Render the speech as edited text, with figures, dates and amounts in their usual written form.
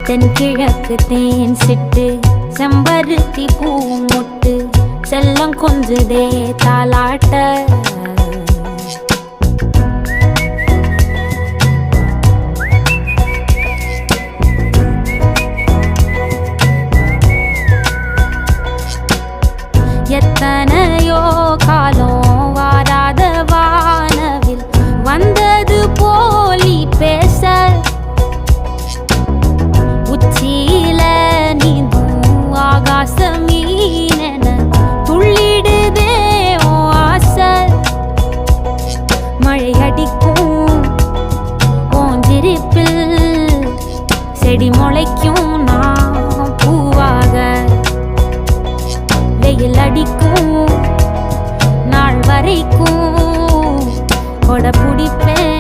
தென்கிழக்கு தேன் சிட்டு செம்பருத்தி பூ முட்டு செல்லம் கொஞ்சுதே தாலாட்ட எத்தனையோ காலம் வாராத வானவில் வந்தது போலி பேச உச்சியில நீந்தும் ஆகாச மீனென துள்ளிடுதே ஓ ஆசை மழை அடிக்கும் ஓஞ்சிருப்பில் செடி முளைக்கும் நான் பூவாக வெயில் அடிக்கும் நாள் வரைக்கும் கொடை பிடிப்பேன்